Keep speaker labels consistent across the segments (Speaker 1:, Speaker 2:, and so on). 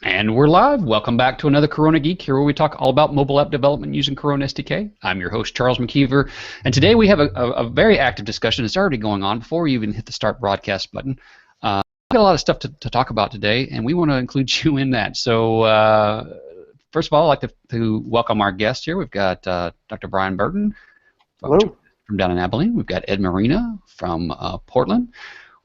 Speaker 1: And we're live. Welcome back to another Corona Geek, here where we talk all about mobile app development using Corona SDK. I'm your host, Charles McKeever, and today we have a very active discussion that's already going on before we even hit the start broadcast button. We've got a lot of stuff to talk about today, and we want to include you in that. So first of all, I'd like to welcome our guest here. We've got Dr. Brian Burton from down in Abilene. We've got Ed Marina from Portland.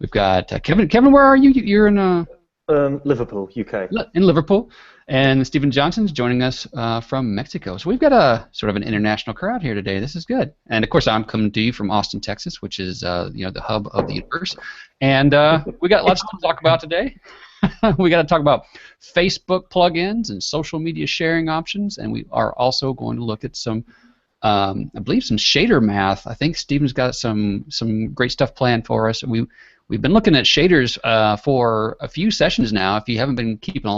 Speaker 1: We've got Kevin. Kevin, where are you? You're in...
Speaker 2: Liverpool, UK.
Speaker 1: In Liverpool. And Stephen Johnson's joining us from Mexico. So we've got a sort of an international crowd here today. This is good. And of course, I'm coming to you from Austin, Texas, which is the hub of the universe. And we got lots to talk about today. We got to talk about Facebook plugins and social media sharing options, and we are also going to look at some, I believe, some shader math. I think Stephen's got some great stuff planned for us. We've been looking at shaders for a few sessions now. If you haven't been keeping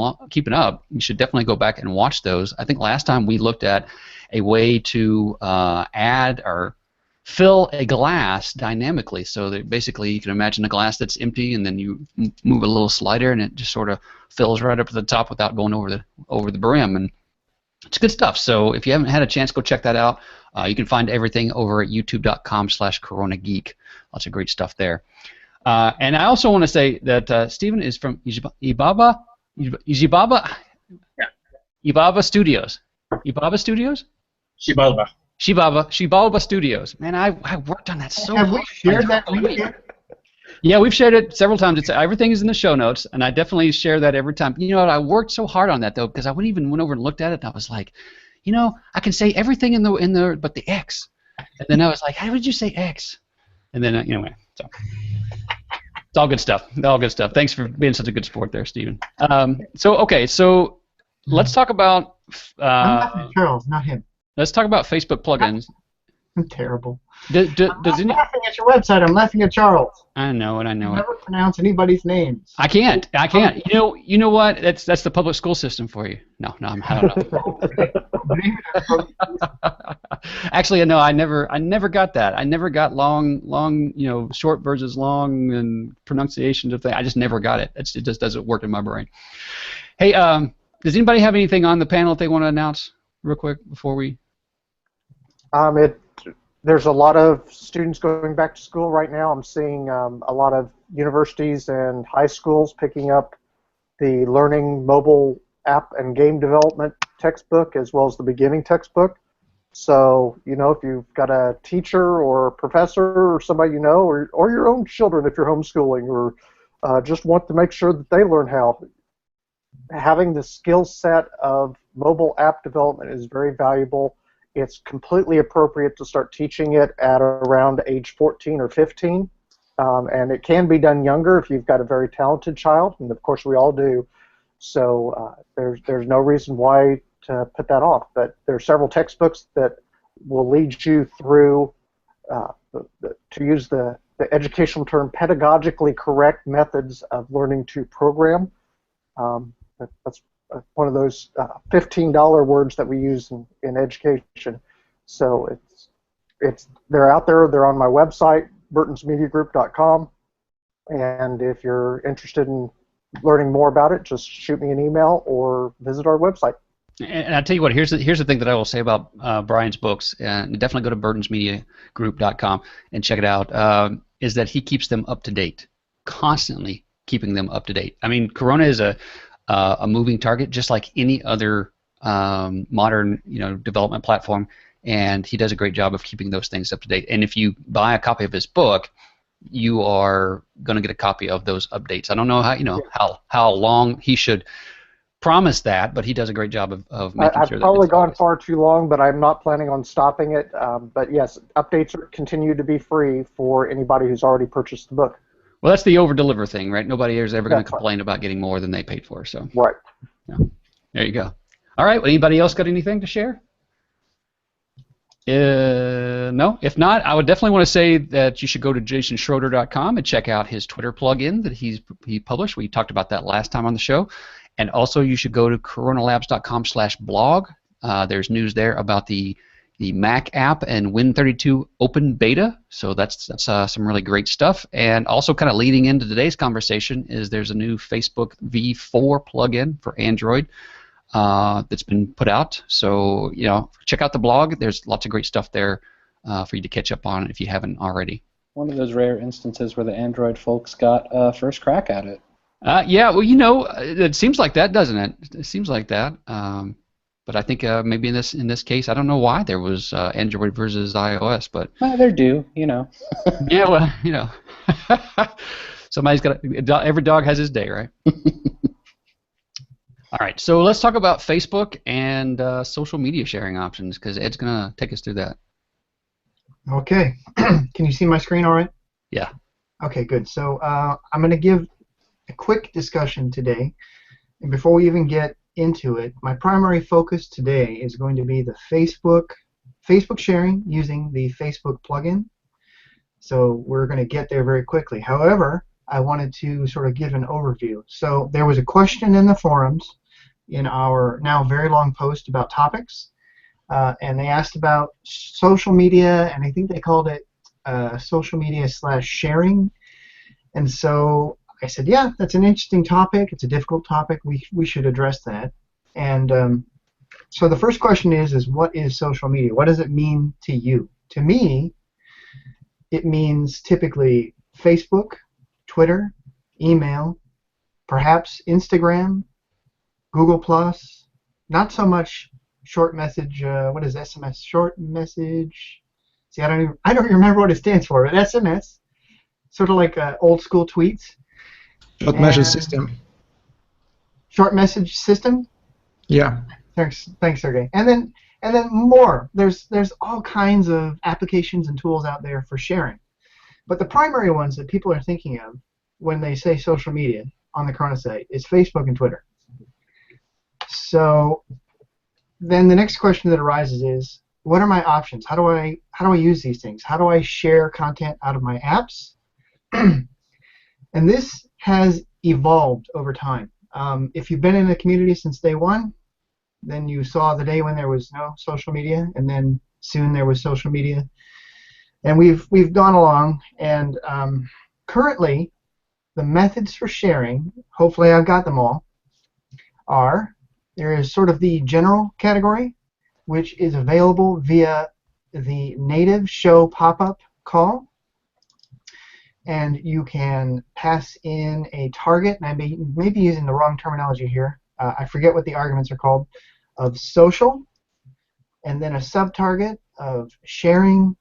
Speaker 1: up, you should definitely go back and watch those. I think last time we looked at a way to add or fill a glass dynamically. So that basically you can imagine a glass that's empty, and then you move a little slider, and it just sort of fills right up to the top without going over the brim. And it's good stuff. So if you haven't had a chance, go check that out. You can find everything over at youtube.com/CoronaGeek. Lots of great stuff there. And I also want to say that Stephen is from Ibaba Studios. Ibaba Studios? Xibalba Studios. Man, I worked on that so hard.
Speaker 3: Have we shared that link yet?
Speaker 1: Yeah, we've shared it several times. Everything is in the show notes, and I definitely share that every time. You know what? I worked so hard on that though, because I went over and looked at it, and I was like, I can say everything in the but the X. And then I was like, how did you say X? And then anyway, so. It's all good stuff. All good stuff. Thanks for being such a good sport there, Stephen. So let's talk about.
Speaker 3: I'm laughing at Charles, not him.
Speaker 1: Let's talk about Facebook plugins.
Speaker 3: I'm terrible.
Speaker 1: I'm
Speaker 3: laughing at your website. I'm laughing at Charles.
Speaker 1: I know it. I know
Speaker 3: I never pronounce anybody's names.
Speaker 1: I can't. You know what? That's the public school system for you. No, I don't know. Actually, no, I never got that. I never got long, short versus long and pronunciations of things. I just never got it. It just doesn't work in my brain. Hey, does anybody have anything on the panel that they want to announce real quick before we?
Speaker 4: There's a lot of students going back to school right now. I'm seeing a lot of universities and high schools picking up the Learning Mobile App and Game Development textbook as well as the beginning textbook. So, if you've got a teacher or a professor or somebody or your own children if you're homeschooling or just want to make sure that they learn how, having the skill set of mobile app development is very valuable. It's completely appropriate to start teaching it at around age 14 or 15, and it can be done younger if you've got a very talented child, and of course we all do. So there's no reason why to put that off. But there are several textbooks that will lead you through, to use the educational term, pedagogically correct methods of learning to program. That's one of those $15 words that we use in education. So they're out there. They're on my website, burtonsmediagroup.com. And if you're interested in learning more about it, just shoot me an email or visit our website.
Speaker 1: And I'll tell you what, here's the thing that I will say about Brian's books, and definitely go to burtonsmediagroup.com and check it out, is that he keeps them up to date, constantly keeping them up to date. I mean, Corona is a moving target, just like any other modern development platform, and he does a great job of keeping those things up to date. And if you buy a copy of his book, you are going to get a copy of those updates. I don't know how long he should promise that, but he does a great job of making sure that
Speaker 4: I've probably gone far too long, but I'm not planning on stopping it. But yes, updates continue to be free for anybody who's already purchased the book.
Speaker 1: Well, that's the over-deliver thing, right? Nobody is ever going to complain about getting more than they paid for. So
Speaker 4: right.
Speaker 1: Yeah. There you go. All right. Well, anybody else got anything to share? No. If not, I would definitely want to say that you should go to jasonschroeder.com and check out his Twitter plugin that he published. We talked about that last time on the show. And also, you should go to coronalabs.com/blog. There's news there about the the Mac app and Win32 open beta. So that's some really great stuff. And also kind of leading into today's conversation is there's a new Facebook V4 plugin for Android that's been put out. So, check out the blog. There's lots of great stuff there for you to catch up on if you haven't already.
Speaker 5: One of those rare instances where the Android folks got first crack at it.
Speaker 1: Yeah, well, it seems like that, doesn't it? It seems like that. But I think maybe in this case, I don't know why there was Android versus iOS, but
Speaker 5: They're due,
Speaker 1: Yeah, well, somebody's got every dog has his day, right? All right, so let's talk about Facebook and social media sharing options because Ed's gonna take us through that.
Speaker 3: Okay. Can you see my screen all right?
Speaker 1: Yeah.
Speaker 3: Okay, good. So I'm going to give a quick discussion today. And before we even get into it, my primary focus today is going to be the Facebook sharing using the Facebook plugin. So we're going to get there very quickly. However, I wanted to sort of give an overview. So there was a question in the forums in our now very long post about topics. And they asked about social media, and I think they called it social media / sharing. And so I said, yeah, that's an interesting topic. It's a difficult topic. We should address that. And so the first question is what is social media? What does it mean to you? To me, it means typically Facebook, Twitter, email, perhaps Instagram, Google+, not so much short message, what is SMS? Short message. See, I don't even remember what it stands for, but SMS, sort of like old school tweets.
Speaker 6: Short message system.
Speaker 3: Short message system.
Speaker 6: Yeah.
Speaker 3: Thanks, Sergey. And then more. There's all kinds of applications and tools out there for sharing, but the primary ones that people are thinking of when they say social media on the Corona site is Facebook and Twitter. So then the next question that arises is, what are my options? How do I use these things? How do I share content out of my apps? And this has evolved over time. If you've been in the community since day one, then you saw the day when there was no social media, and then soon there was social media. And we've gone along, and currently the methods for sharing, hopefully I've got them all, are there is sort of the general category, which is available via the native show pop-up call. And you can pass in a target, and I may be using the wrong terminology here. I forget what the arguments are called, of social, and then a sub-target of sharing,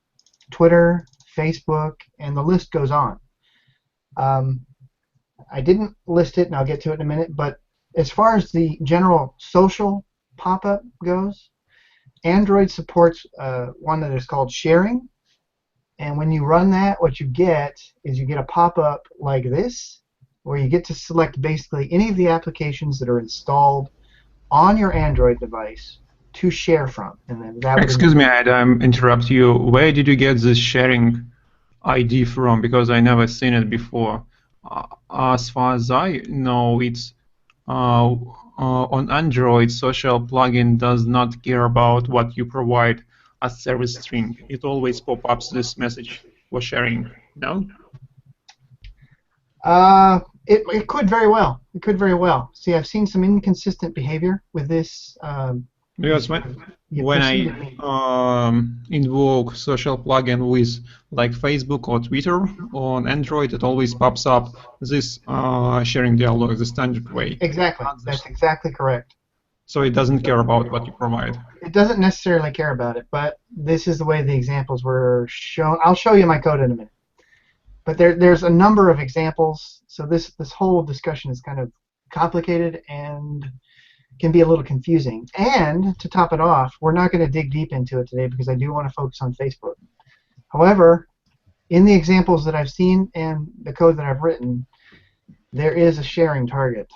Speaker 3: Twitter, Facebook, and the list goes on. I didn't list it, and I'll get to it in a minute, but as far as the general social pop-up goes, Android supports one that is called sharing, and when you run that, what you get is you get a pop-up like this, where you get to select basically any of the applications that are installed on your Android device to share from. And then that
Speaker 6: Excuse me, Adam, interrupt you. Where did you get this sharing ID from? Because I never seen it before. As far as I know, it's on Android, social plugin does not care about what you provide as service string. It always pop-ups this message for sharing. No?
Speaker 3: It could very well. It could very well. See, I've seen some inconsistent behavior with this.
Speaker 6: Because when I invoke social plugin with like Facebook or Twitter on Android, it always pops up this sharing dialog the standard way.
Speaker 3: Exactly. That's exactly correct.
Speaker 6: So it doesn't care about what you provide.
Speaker 3: It doesn't necessarily care about it, but this is the way the examples were shown. I'll show you my code in a minute. But there's a number of examples, so this whole discussion is kind of complicated and can be a little confusing. And to top it off, we're not going to dig deep into it today because I do want to focus on Facebook. However, in the examples that I've seen and the code that I've written, there is a sharing target.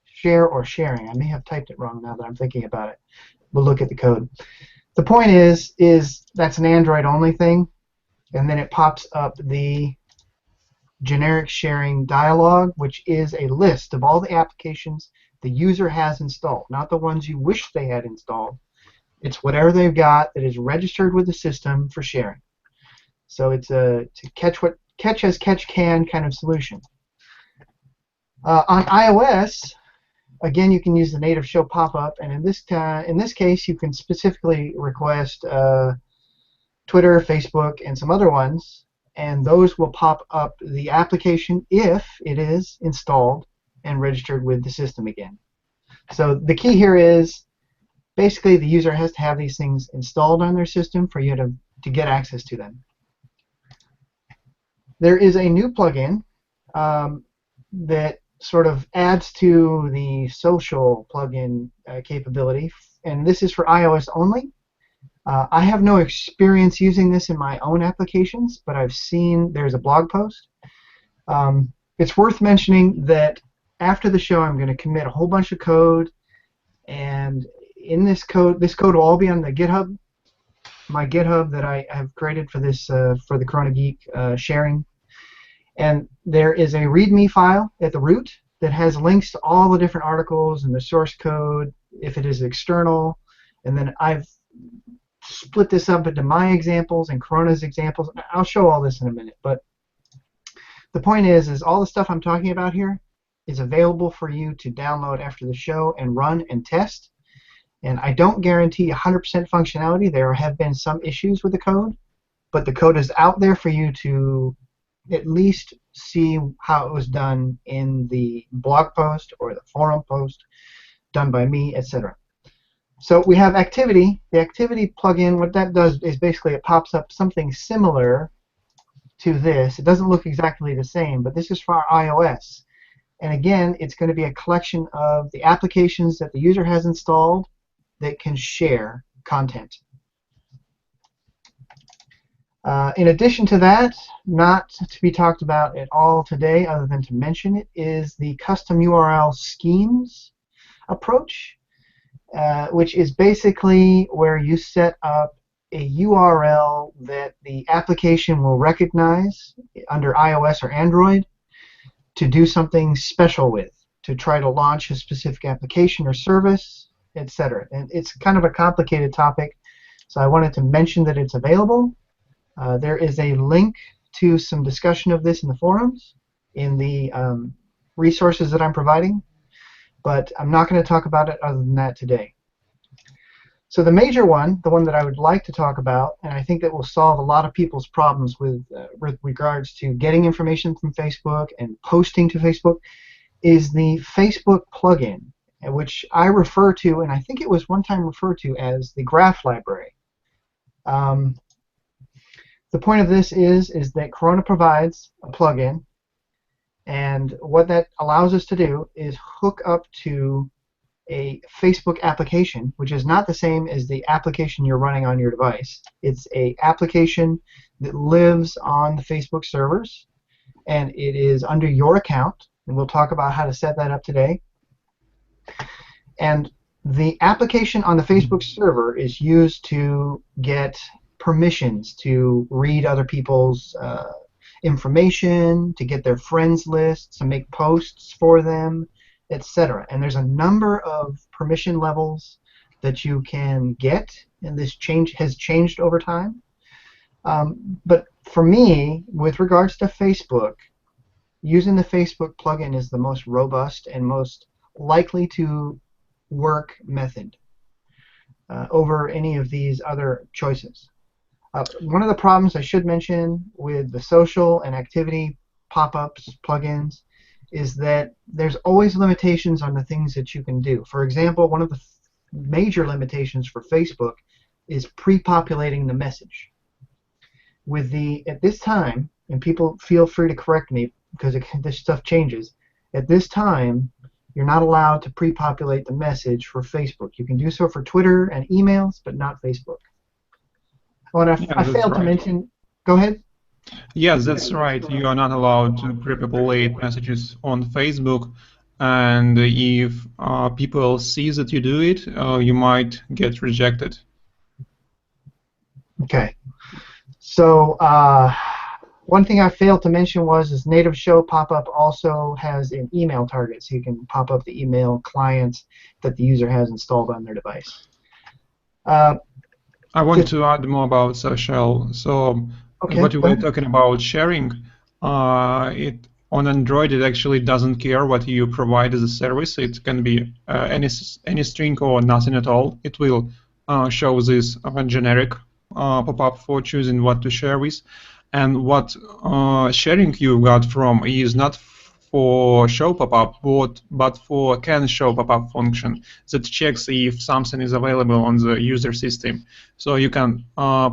Speaker 3: Share or sharing. I may have typed it wrong now that I'm thinking about it. We'll look at the code. The point is that's an Android-only thing, and then it pops up the generic sharing dialog, which is a list of all the applications the user has installed, not the ones you wish they had installed, It's whatever they've got that is registered with the system for sharing. So it's a catch as catch can kind of solution. On iOS, again, you can use the native show pop-up, and in this case, you can specifically request Twitter, Facebook, and some other ones, and those will pop up the application if it is installed and registered with the system again. So the key here is basically the user has to have these things installed on their system for you to get access to them. There is a new plugin that sort of adds to the social plugin capability, and this is for iOS only. I have no experience using this in my own applications, but I've seen there's a blog post. It's worth mentioning that after the show I'm going to commit a whole bunch of code, and in this code will all be on the GitHub, my GitHub that I have created for this for the Corona Geek sharing. And there is a README file at the root that has links to all the different articles and the source code if it is external. And then I've split this up into my examples and Corona's examples. I'll show all this in a minute. But the point is all the stuff I'm talking about here is available for you to download after the show and run and test. And I don't guarantee 100% functionality. There have been some issues with the code, but the code is out there for you to at least see how it was done in the blog post or the forum post done by me, etc. So we have activity. The activity plugin, what that does is basically it pops up something similar to this. It doesn't look exactly the same, but this is for iOS. And again, it's going to be a collection of the applications that the user has installed that can share content. In addition to that, not to be talked about at all today other than to mention it, is the custom URL schemes approach, which is basically where you set up a URL that the application will recognize under iOS or Android to do something special with, to try to launch a specific application or service, etc. And it's kind of a complicated topic, so I wanted to mention that it's available. There is a link to some discussion of this in the forums, in the resources that I'm providing, but I'm not going to talk about it other than that today. So the major one, the one that I would like to talk about, and I think that will solve a lot of people's problems with regards to getting information from Facebook and posting to Facebook, is the Facebook plugin, which I refer to, and I think it was one time referred to as the graph library. The point of this is that Corona provides a plugin, and what that allows us to do is hook up to a Facebook application, which is not the same as the application you're running on your device. It's an application that lives on the Facebook servers, and it is under your account, and we'll talk about how to set that up today. And the application on the Facebook server is used to get permissions to read other people's information, to get their friends lists, to make posts for them, etc. And there's a number of permission levels that you can get, and this has changed over time. But for me, with regards to Facebook, using the Facebook plugin is the most robust and most likely to work method over any of these other choices. One of the problems I should mention with the social and activity pop-ups plugins is that there's always limitations on the things that you can do. For example, one of the major limitations for Facebook is pre-populating the message. At this time, and people feel free to correct me because this stuff changes, at this time you're not allowed to pre-populate the message for Facebook. You can do so for Twitter and emails, but not Facebook. Oh, and I failed to mention. Go ahead.
Speaker 6: Yes, that's right. You are not allowed to pre-populate messages on Facebook, and if people see that you do it, you might get rejected.
Speaker 3: Okay. So one thing I failed to mention is native show pop-up also has an email target, so you can pop up the email clients that the user has installed on their device.
Speaker 6: I want to add more about social. So
Speaker 3: Okay,
Speaker 6: what you
Speaker 3: go
Speaker 6: were
Speaker 3: ahead.
Speaker 6: talking about sharing, it on Android it actually doesn't care what you provide as a service. It can be any string or nothing at all. It will show this generic pop-up for choosing what to share with, and what sharing you got from is not for show pop-up, but for can show pop-up function that checks if something is available on the user system. So you can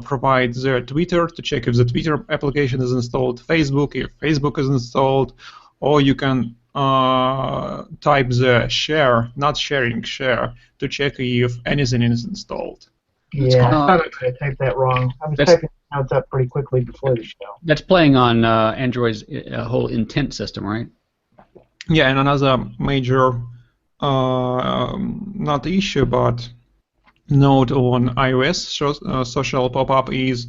Speaker 6: provide the Twitter to check if the Twitter application is installed, Facebook if Facebook is installed, or you can type the share, not sharing, share, to check if anything is installed.
Speaker 3: Yeah, I thought I typed that wrong. I was typing notes up pretty quickly before the show.
Speaker 1: That's playing on Android's whole intent system, right?
Speaker 6: Yeah, and another major, not issue, but note on iOS social pop-up is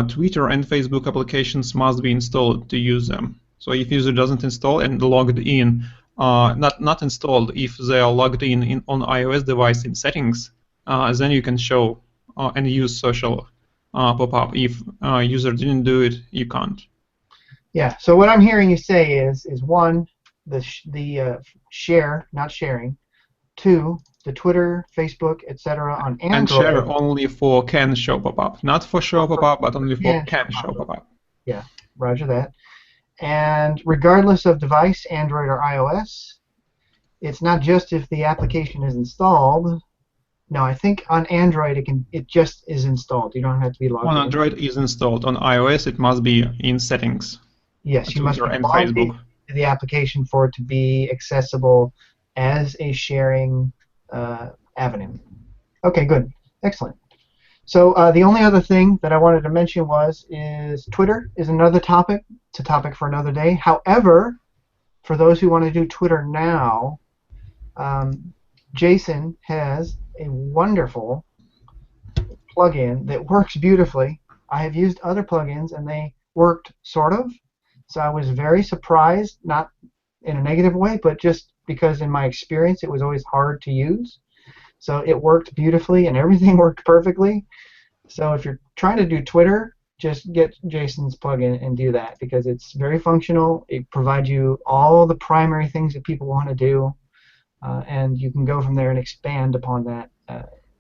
Speaker 6: Twitter and Facebook applications must be installed to use them. So if user doesn't install and logged in, not installed, if they are logged in on iOS device in settings, then you can show and use social pop-up. If user didn't do it, you can't.
Speaker 3: Yeah. So what I'm hearing you say is one, the share, not sharing. Two, the Twitter, Facebook, etc. on Android.
Speaker 6: And share only for can show pop-up, not for show pop-up, but only for can show pop-up.
Speaker 3: Yeah, roger that. And regardless of device, Android or iOS, it's not just if the application is installed. No, I think on Android it just is installed. You don't have to be logged in.
Speaker 6: On Android is installed. On iOS it must be in settings.
Speaker 3: Yes, you must be
Speaker 6: and
Speaker 3: logged
Speaker 6: Facebook.
Speaker 3: into the application for it to be accessible as a sharing avenue. Okay, good, excellent. So the only other thing that I wanted to mention is Twitter is another topic. It's a topic for another day. However, for those who want to do Twitter now, Jason has a wonderful plugin that works beautifully. I have used other plugins and they worked sort of. So I was very surprised, not in a negative way, but just because in my experience it was always hard to use. So it worked beautifully and everything worked perfectly. So if you're trying to do Twitter, just get Jason's plugin and do that because it's very functional. It provides you all the primary things that people want to do, and you can go from there and expand upon that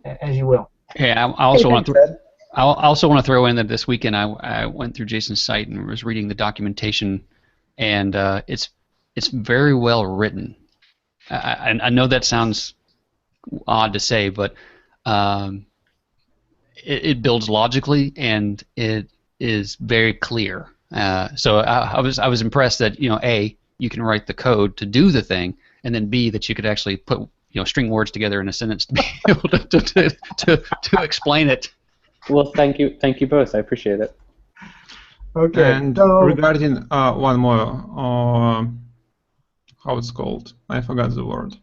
Speaker 3: as you will.
Speaker 1: Hey, I also want to throw in that this weekend I went through Jason's site and was reading the documentation, and it's very well written. I know that sounds odd to say, but it builds logically and it is very clear. So I was impressed that A, you can write the code to do the thing, and then B, that you could actually put string words together in a sentence to be able to explain it.
Speaker 5: Well, thank you both. I appreciate it.
Speaker 3: Okay.
Speaker 6: And
Speaker 3: so,
Speaker 6: regarding one more, how it's called? I forgot the word.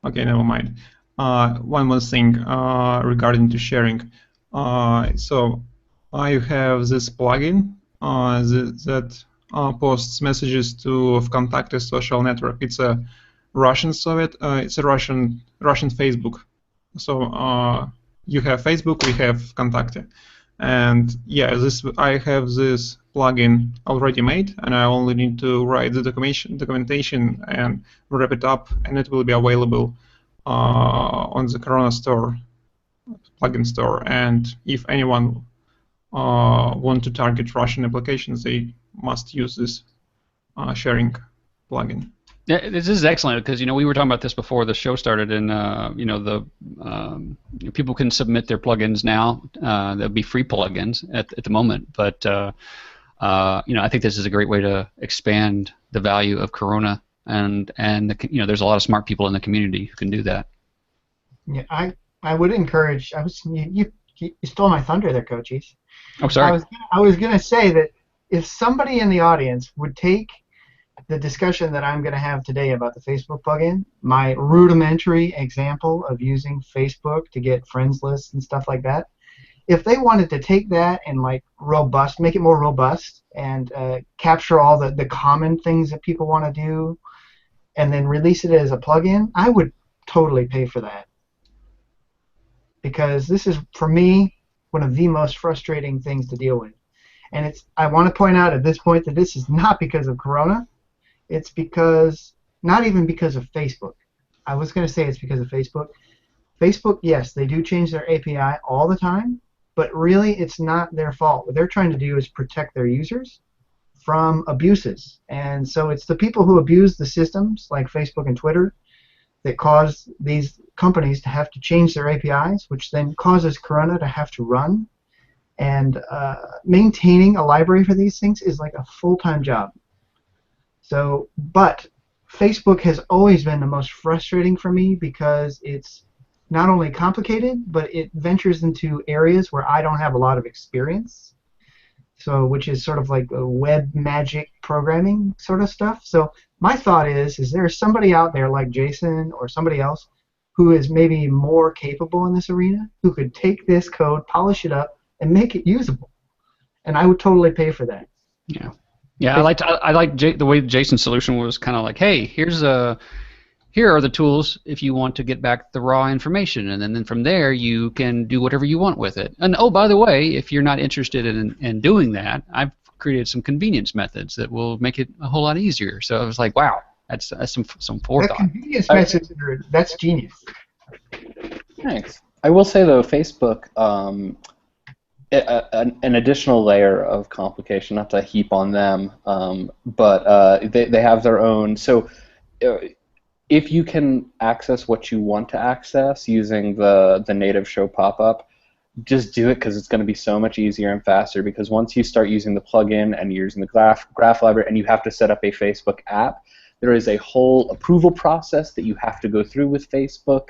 Speaker 6: Okay, never mind. One more thing regarding to sharing. So I have this plugin that posts messages to VKontakte social network. It's a Russian Soviet. It's a Russian Facebook. So you have Facebook, we have VKontakte, and yeah, I have this plugin already made, and I only need to write the documentation and wrap it up, and it will be available on the Corona store, plugin store. And if anyone want to target Russian applications, they must use this sharing plugin.
Speaker 1: Yeah, this is excellent because we were talking about this before the show started, and people can submit their plugins now. There'll be free plugins at the moment, but I think this is a great way to expand the value of Corona, and there's a lot of smart people in the community who can do that.
Speaker 3: Yeah, I would encourage. You stole my thunder there, Coaches.
Speaker 1: Oh, sorry.
Speaker 3: I was gonna say that if somebody in the audience would take the discussion that I'm going to have today about the Facebook plugin, my rudimentary example of using Facebook to get friends lists and stuff like that, if they wanted to take that and make it more robust and capture all the common things that people want to do and then release it as a plugin, I would totally pay for that. because this is, for me, one of the most frustrating things to deal with. And I want to point out at this point that this is not because of Corona. It's not even because of Facebook. I was going to say it's because of Facebook. Facebook, yes, they do change their API all the time, but really it's not their fault. What they're trying to do is protect their users from abuses. And so it's the people who abuse the systems, like Facebook and Twitter, that cause these companies to have to change their APIs, which then causes Corona to have to run. And maintaining a library for these things is like a full-time job. So, but Facebook has always been the most frustrating for me because it's not only complicated, but it ventures into areas where I don't have a lot of experience. So, which is sort of like a web magic programming sort of stuff. So, my thought is there somebody out there like Jason or somebody else who is maybe more capable in this arena, who could take this code, polish it up, and make it usable? And I would totally pay for that.
Speaker 1: Yeah. Yeah, I like the way Jason's solution was kind of like, hey, here are the tools if you want to get back the raw information, and then from there you can do whatever you want with it. And oh, by the way, if you're not interested in doing that, I've created some convenience methods that will make it a whole lot easier. So I was like, wow, that's some forethought.
Speaker 3: That convenience message, that's genius.
Speaker 5: Thanks. I will say though, Facebook. An additional layer of complication, not to heap on them, but they have their own. So if you can access what you want to access using the native show pop-up, just do it because it's going to be so much easier and faster, because once you start using the plugin and you're using the graph library and you have to set up a Facebook app, there is a whole approval process that you have to go through with Facebook.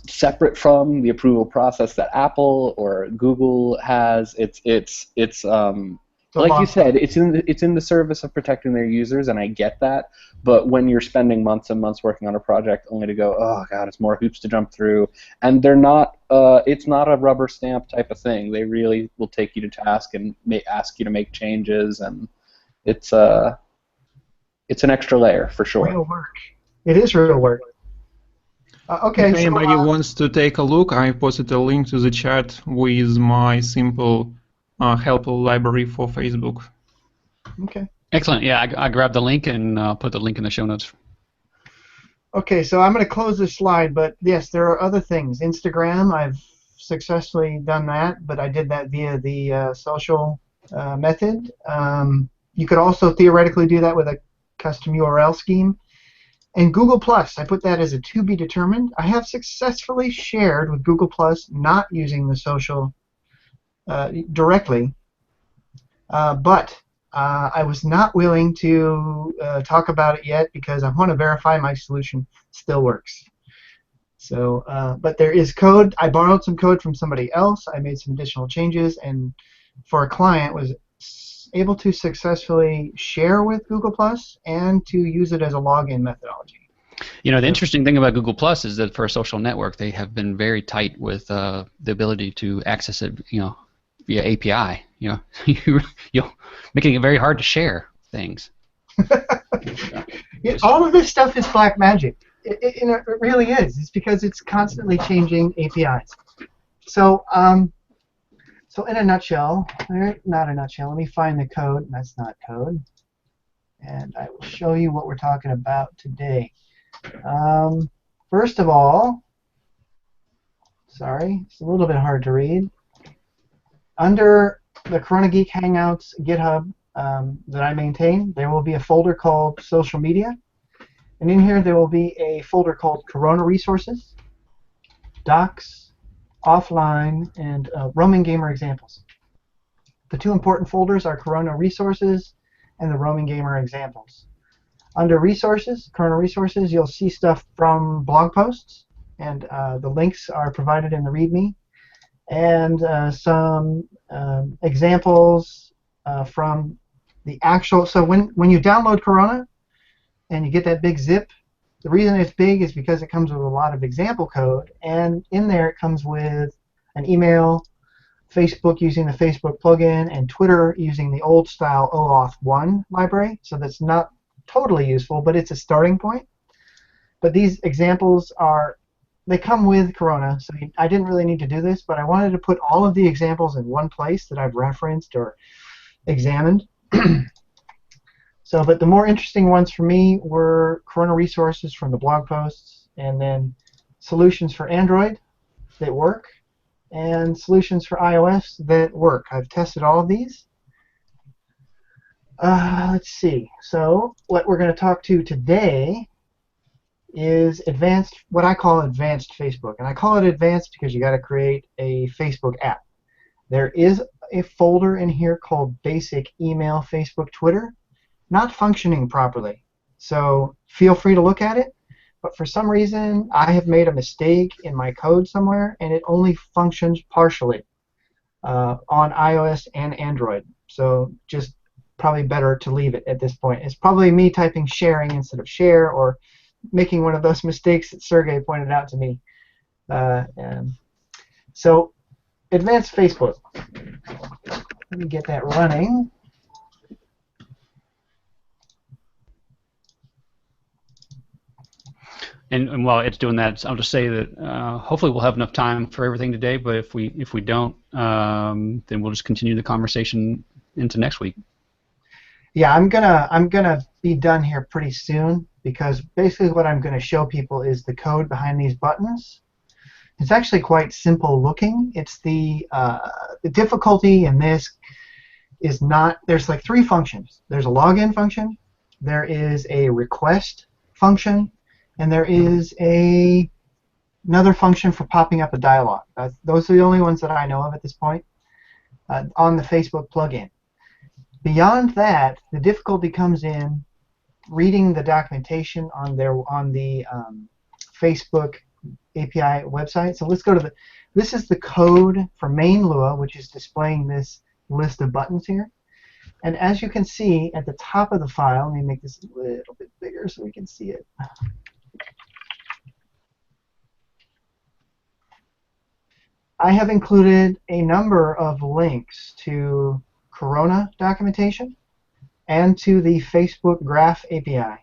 Speaker 5: Separate from the approval process that Apple or Google has. It's like you said, it's in the service of protecting their users, and I get that. But when you're spending months and months working on a project only to go, oh god, it's more hoops to jump through, and they're not, it's not a rubber stamp type of thing. They really will take you to task and ask you to make changes, and it's an extra layer for sure.
Speaker 3: Real work. It is real work. Okay.
Speaker 6: If anybody wants to take a look, I posted a link to the chat with my simple helpful library for Facebook.
Speaker 3: Okay.
Speaker 1: Excellent. Yeah, I grabbed the link and put the link in the show notes.
Speaker 3: Okay, so I'm going to close this slide, but yes, there are other things. Instagram, I've successfully done that, but I did that via the social method. You could also theoretically do that with a custom URL scheme. And Google+, I put that as a to be determined. I have successfully shared with Google+, not using the social directly, but I was not willing to talk about it yet because I want to verify my solution still works. So, but there is code. I borrowed some code from somebody else. I made some additional changes, and for a client was able to successfully share with Google+ and to use it as a login methodology.
Speaker 1: You know, the interesting thing about Google+ is that for a social network, they have been very tight with the ability to access it, you know, via API. You know, you're making it very hard to share things.
Speaker 3: Yeah, all of this stuff is black magic. It really is. It's because it's constantly changing APIs. So, so in a nutshell, not a nutshell, let me find the code. That's not code. And I will show you what we're talking about today. First of all, sorry, it's a little bit hard to read. Under the Corona Geek Hangouts GitHub that I maintain, there will be a folder called Social Media. And in here there will be a folder called Corona Resources, Docs, Offline, and Roaming Gamer Examples. The two important folders are Corona Resources and the Roaming Gamer Examples. Under Resources, Corona Resources, you'll see stuff from blog posts, and the links are provided in the README, and some examples from the actual. So when you download Corona and you get that big zip, the reason it's big is because it comes with a lot of example code, and in there it comes with an email, Facebook using the Facebook plugin, and Twitter using the old style OAuth 1 library. So that's not totally useful, but it's a starting point. But these examples they come with Corona, so I didn't really need to do this, but I wanted to put all of the examples in one place that I've referenced or examined. So, but the more interesting ones for me were Corona resources from the blog posts, and then solutions for Android that work, and solutions for iOS that work. I've tested all of these. Let's see. So, what we're going to talk to today is what I call advanced Facebook. And I call it advanced because you got to create a Facebook app. There is a folder in here called Basic Email, Facebook, Twitter, not functioning properly. So feel free to look at it. But for some reason, I have made a mistake in my code somewhere, and it only functions partially on iOS and Android. So just probably better to leave it at this point. It's probably me typing sharing instead of share, or making one of those mistakes that Sergey pointed out to me. So, advanced Facebook. Let me get that running.
Speaker 1: And while it's doing that, I'll just say that hopefully we'll have enough time for everything today. But if we don't, then we'll just continue the conversation into next week.
Speaker 3: Yeah, I'm gonna be done here pretty soon, because basically what I'm going to show people is the code behind these buttons. It's actually quite simple looking. It's the difficulty in this is not, there's like 3 functions. There's a login function, there is a request function, and there is another function for popping up a dialog. Those are the only ones that I know of at this point on the Facebook plugin. Beyond that, the difficulty comes in reading the documentation on the Facebook API website. So let's go to this is the code for main Lua, which is displaying this list of buttons here. And as you can see at the top of the file, let me make this a little bit bigger so we can see it. I have included a number of links to Corona documentation and to the Facebook Graph API.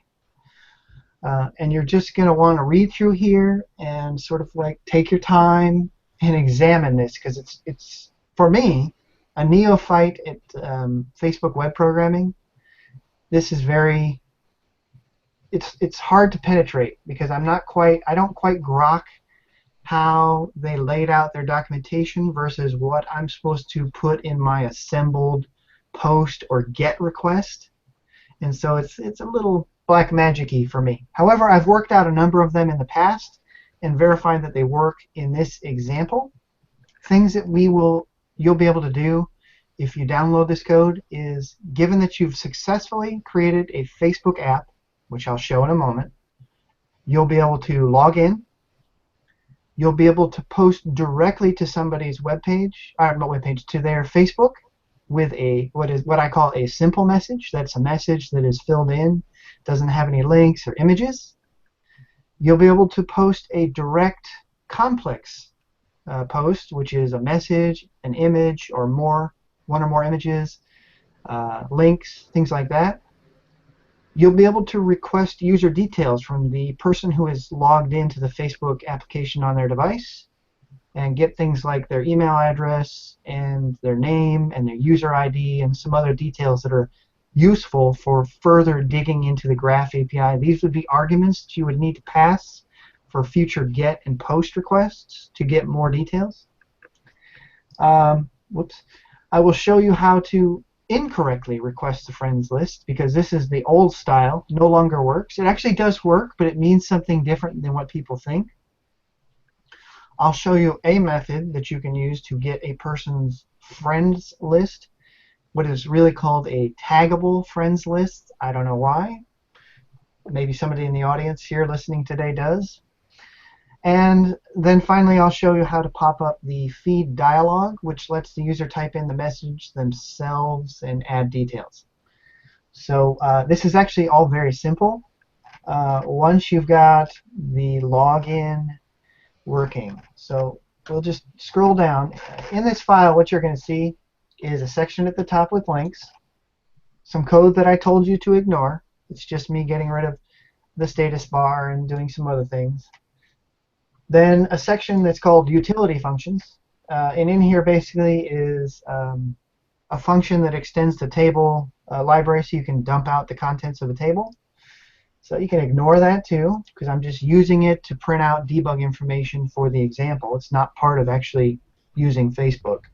Speaker 3: And you're just going to want to read through here and sort of like take your time and examine this, because it's for me, a neophyte at Facebook web programming. This is it's hard to penetrate, because I don't quite grok how they laid out their documentation versus what I'm supposed to put in my assembled post or get request. And so it's a little black magic-y for me. However, I've worked out a number of them in the past and verified that they work in this example. Things that you'll be able to do if you download this code is, given that you've successfully created a Facebook app, which I'll show in a moment, you'll be able to log in. You'll be able to post directly to somebody's webpage, not webpage, to their Facebook with what I call a simple message. That's a message that is filled in, doesn't have any links or images. You'll be able to post a direct complex post, which is a message, an image, or one or more images, links, things like that. You'll be able to request user details from the person who is logged into the Facebook application on their device, and get things like their email address and their name and their user ID and some other details that are useful for further digging into the Graph API. These would be arguments that you would need to pass for future GET and POST requests to get more details. I will show you how to incorrectly request the friends list, because this is the old style, no longer works. It actually does work, but it means something different than what people think. I'll show you a method that you can use to get a person's friends list, what is really called a taggable friends list. I don't know why. Maybe somebody in the audience here listening today does. And then finally, I'll show you how to pop up the feed dialog, which lets the user type in the message themselves and add details. So this is actually all very simple. Once you've got the login working. So we'll just scroll down. In this file, what you're going to see is a section at the top with links, some code that I told you to ignore. It's just me getting rid of the status bar and doing some other things. Then a section that's called utility functions. And in here basically is a function that extends the table library so you can dump out the contents of a table. So you can ignore that too, because I'm just using it to print out debug information for the example. It's not part of actually using Facebook.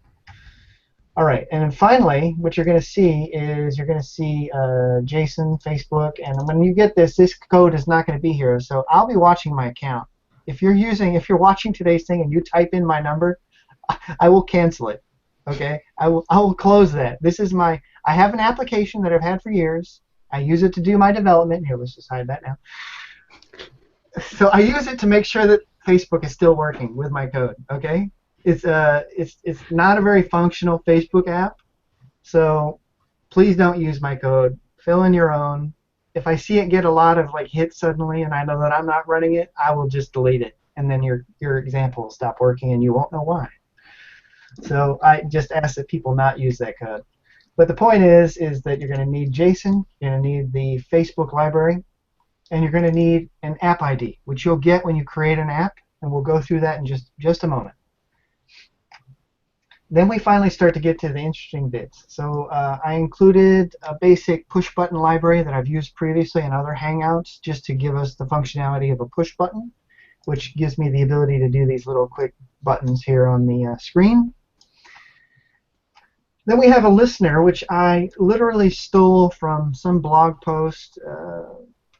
Speaker 3: All right, and then finally, what you're going to see is you're going to see JSON, Facebook, and when you get this code is not going to be here. So I'll be watching my account. If you're watching today's thing and you type in my number, I will cancel it. Okay, I will close that. I have an application that I've had for years. I use it to do my development. Here, let's just hide that now. So I use it to make sure that Facebook is still working with my code. Okay, it's not a very functional Facebook app, so please don't use my code. Fill in your own. If I see it get a lot of hits suddenly and I know that I'm not running it, I will just delete it, and then your example will stop working and you won't know why. So I just ask that people not use that code. But the point is that you're going to need JSON, you're going to need the Facebook library, and you're going to need an app ID, which you'll get when you create an app, and we'll go through that in just a moment. Then we finally start to get to the interesting bits. So I included a basic push button library that I've used previously in other Hangouts just to give us the functionality of a push button, which gives me the ability to do these little quick buttons here on the screen. Then we have a listener, which I literally stole from some blog post.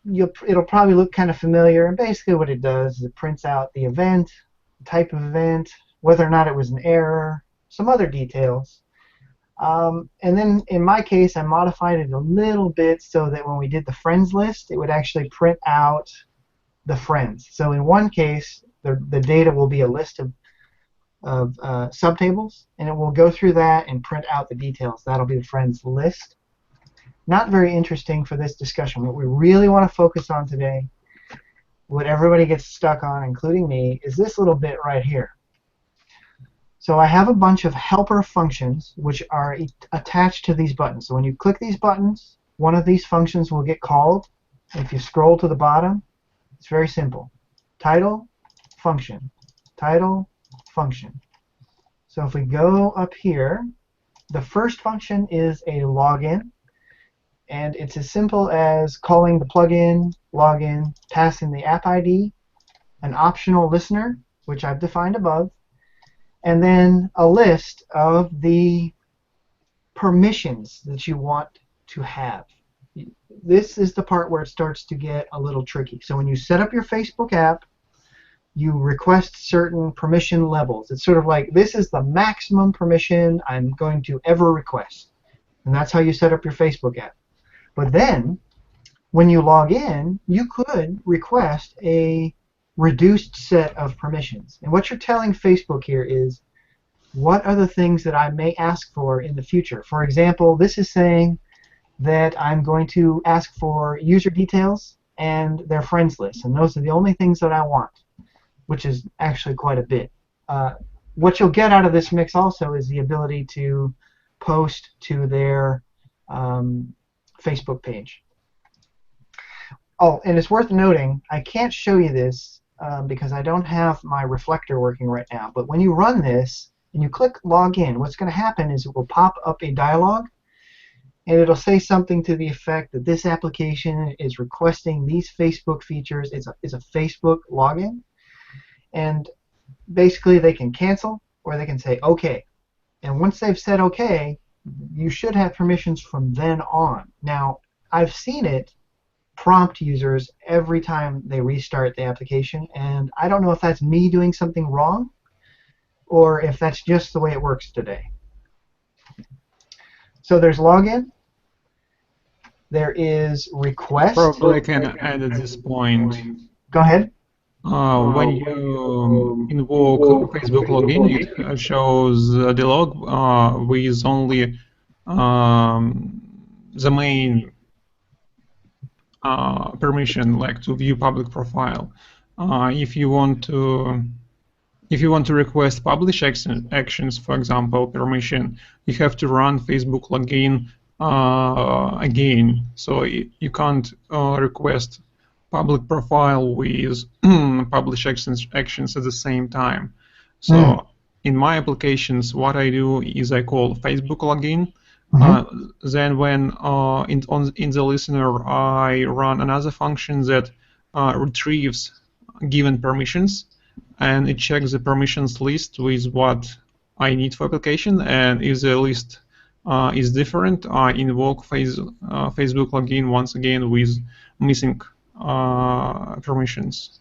Speaker 3: It'll probably look kind of familiar, and basically what it does is it prints out the event, the type of event, whether or not it was an error, some other details. And then in my case, I modified it a little bit so that when we did the friends list, it would actually print out the friends. So in one case, the data will be a list of subtables, and it will go through that and print out the details. That'll be the friends list. Not very interesting for this discussion. What we really want to focus on today, what everybody gets stuck on, including me, is this little bit right here. So I have a bunch of helper functions which are attached to these buttons. So when you click these buttons, one of these functions will get called. If you scroll to the bottom, it's very simple. Title, function. Title, function. So if we go up here, the first function is a login, and it's as simple as calling the plugin, login, passing the app ID, an optional listener, which I've defined above, and then a list of the permissions that you want to have. This is the part where it starts to get a little tricky. So when you set up your Facebook app, you request certain permission levels. It's sort of like, this is the maximum permission I'm going to ever request. And that's how you set up your Facebook app. But then, when you log in, you could request a reduced set of permissions. And what you're telling Facebook here is, what are the things that I may ask for in the future? For example, this is saying that I'm going to ask for user details and their friends list. And those are the only things that I want, which is actually quite a bit. What you'll get out of this mix also is the ability to post to their Facebook page. Oh, and it's worth noting, I can't show you this because I don't have my reflector working right now, but when you run this and you click login, what's going to happen is it will pop up a dialog, and it'll say something to the effect that this application is requesting these Facebook features. It's a Facebook login. And basically they can cancel or they can say OK. And once they've said OK, you should have permissions from then on. Now, I've seen it prompt users every time they restart the application, and I don't know if that's me doing something wrong or if that's just the way it works today. So there's login. There is request.
Speaker 6: Probably I can add at this point.
Speaker 3: Go ahead.
Speaker 6: When you invoke Facebook login, it shows the log with only the main permission, like to view public profile. If you want to request publish actions, for example, permission, you have to run Facebook login again. So you can't request public profile with publish actions at the same time. So in my applications, what I do is I call Facebook login. Then when in the listener, I run another function that retrieves given permissions, and it checks the permissions list with what I need for application, and if the list is different, I invoke Facebook login once again with missing permissions.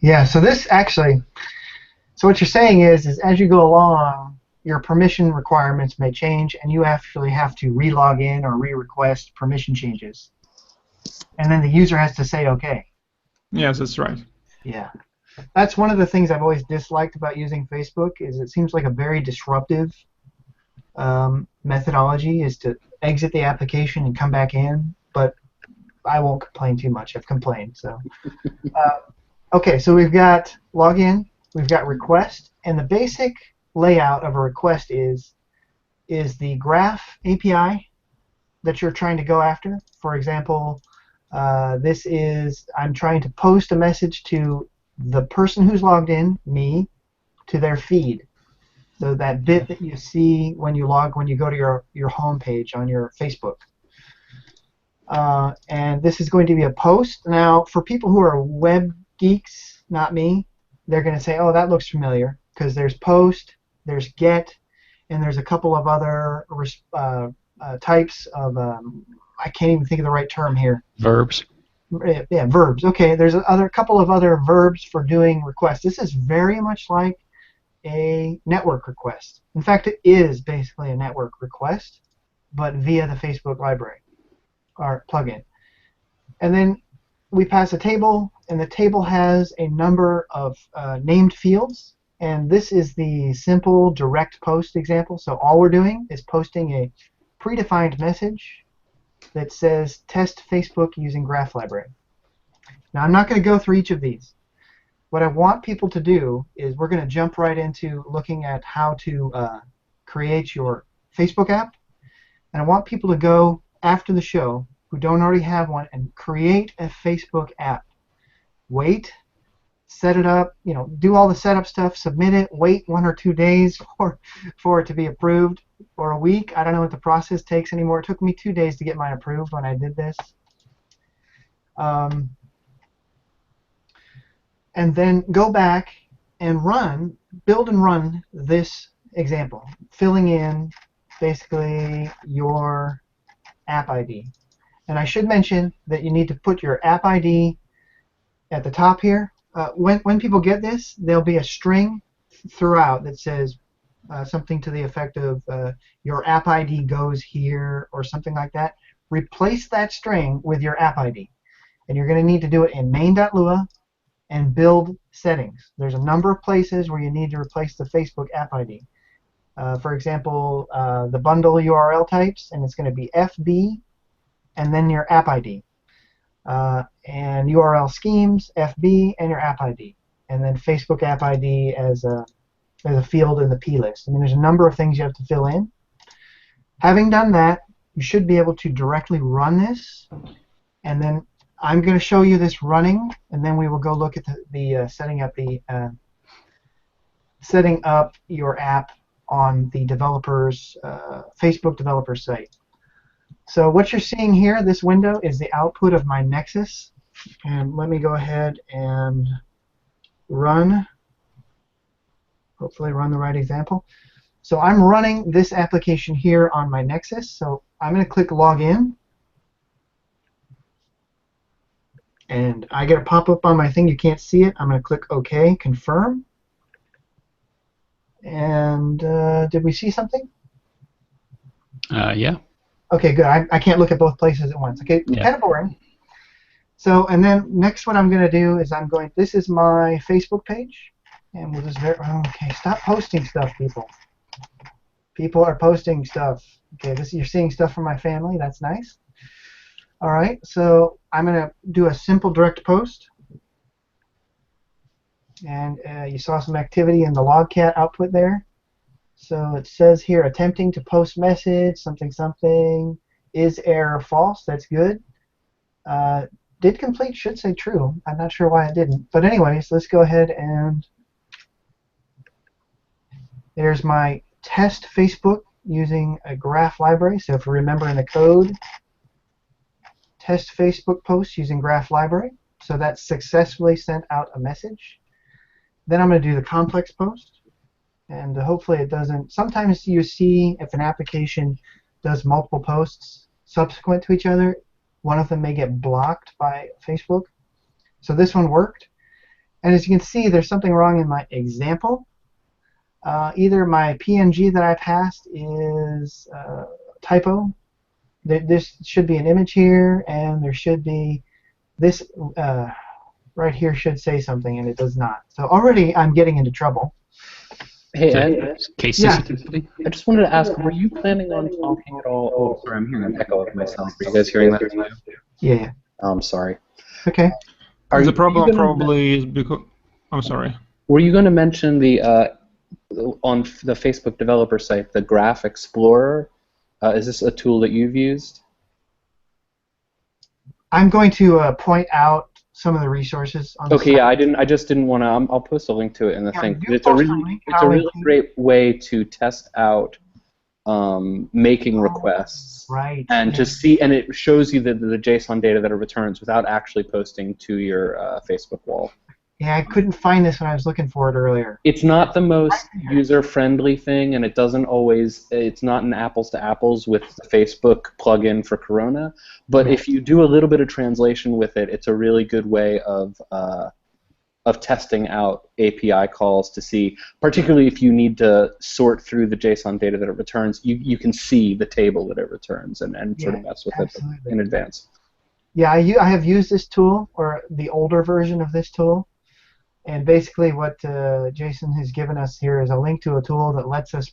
Speaker 3: Yeah, so this actually, so what you're saying is as you go along, your permission requirements may change, and you actually have to re-log in or re-request permission changes. And then the user has to say okay.
Speaker 6: Yes, that's right.
Speaker 3: Yeah. That's one of the things I've always disliked about using Facebook, is it seems like a very disruptive methodology is to exit the application and come back in, but I won't complain too much. I've complained. So, okay, so we've got login, we've got request, and the basic layout of a request is the graph API that you're trying to go after. For example, this is I'm trying to post a message to the person who's logged in, me, to their feed. So that bit that you see when you go to your home page on your Facebook. And this is going to be a post. Now, for people who are web geeks, not me, they're going to say, oh, that looks familiar, because there's post, there's get, and there's a couple of other types of, I can't even think of the right term here.
Speaker 1: Verbs.
Speaker 3: Yeah, verbs. Okay, there's a couple of other verbs for doing requests. This is very much like a network request. In fact, it is basically a network request, but via the Facebook library or plugin. And then we pass a table, and the table has a number of named fields, and this is the simple direct post example. So all we're doing is posting a predefined message that says test Facebook using graph library. Now, I'm not going to go through each of these. What I want people to do is we're going to jump right into looking at how to create your Facebook app, and I want people to go after the show who don't already have one and create a Facebook app. Wait, set it up, do all the setup stuff, submit it, wait 1 or 2 days for it to be approved, or a week. I don't know what the process takes anymore. It took me 2 days to get mine approved when I did this. And then go back and build and run this example, filling in basically your app ID. And I should mention that you need to put your app ID at the top here. When people get this, there'll be a string throughout that says something to the effect of your app ID goes here or something like that. Replace that string with your app ID. And you're going to need to do it in main.lua and build settings. There's a number of places where you need to replace the Facebook app ID. For example, the bundle URL types, and it's going to be FB and then your app ID. And URL schemes, FB, and your app ID. And then Facebook app ID as a field in the P list. I mean, there's a number of things you have to fill in. Having done that, you should be able to directly run this, and then I'm going to show you this running, and then we will go look at the setting up your app on the developer's Facebook developer site. So what you're seeing here, this window, is the output of my Nexus, and let me go ahead and run. Hopefully, run the right example. So I'm running this application here on my Nexus. So I'm going to click Login. And I get a pop-up on my thing. You can't see it. I'm going to click OK, confirm. And did we see something?
Speaker 1: Yeah.
Speaker 3: Okay, good. I can't look at both places at once. Okay,
Speaker 1: Yeah.
Speaker 3: kind of boring. So, and then next what I'm going to do is this is my Facebook page. And we'll just okay, stop posting stuff, people. People are posting stuff. Okay, you're seeing stuff from my family. That's nice. All right, so I'm going to do a simple direct post. And you saw some activity in the logcat output there. So it says here, attempting to post message, something, something, is error false. That's good. did complete should say true. I'm not sure why it didn't. But anyways, let's go ahead and there's my test Facebook using a graph library. So if you remember in the code, test Facebook post using graph library. So that successfully sent out a message. Then I'm going to do the complex post. And hopefully it doesn't. Sometimes you see if an application does multiple posts subsequent to each other, one of them may get blocked by Facebook. So this one worked. And as you can see, there's something wrong in my example. Either my PNG that I passed is typo. This should be an image here, and there should be this right here should say something, and it does not. So already I'm getting into trouble.
Speaker 5: Hey, Ed,
Speaker 1: Case
Speaker 3: Yeah.
Speaker 1: sensitivity.
Speaker 5: I just wanted to ask, were you planning on talking at all? Oh, sorry, I'm hearing an echo of myself. Are you guys hearing that too?
Speaker 3: Yeah.
Speaker 5: Oh, I'm sorry.
Speaker 3: Okay.
Speaker 6: The problem probably is because... I'm sorry.
Speaker 5: Were you going to mention the on the Facebook developer site, the Graph Explorer? Is this a tool that you've used?
Speaker 3: I'm going to point out some of the resources on the
Speaker 5: Okay,
Speaker 3: site.
Speaker 5: yeah, I just didn't want to. I'll post a link to it in the
Speaker 3: Yeah,
Speaker 5: thing.
Speaker 3: do
Speaker 5: It's a
Speaker 3: post a
Speaker 5: really,
Speaker 3: link.
Speaker 5: it's a
Speaker 3: I'll
Speaker 5: really
Speaker 3: include-
Speaker 5: great way to test out making requests
Speaker 3: Right.
Speaker 5: and
Speaker 3: yeah.
Speaker 5: to see, and it shows you the JSON data that it returns without actually posting to your Facebook wall.
Speaker 3: Yeah, I couldn't find this when I was looking for it earlier.
Speaker 5: It's not the most user-friendly thing, and it doesn't always. It's not an apples to apples with the Facebook plugin for Corona. But if you do a little bit of translation with it, it's a really good way of testing out API calls to see, particularly if you need to sort through the JSON data that it returns. You can see the table that it returns and sort of mess with
Speaker 3: absolutely.
Speaker 5: it in advance.
Speaker 3: Yeah, I have used this tool, or the older version of this tool. And basically what Jason has given us here is a link to a tool that lets us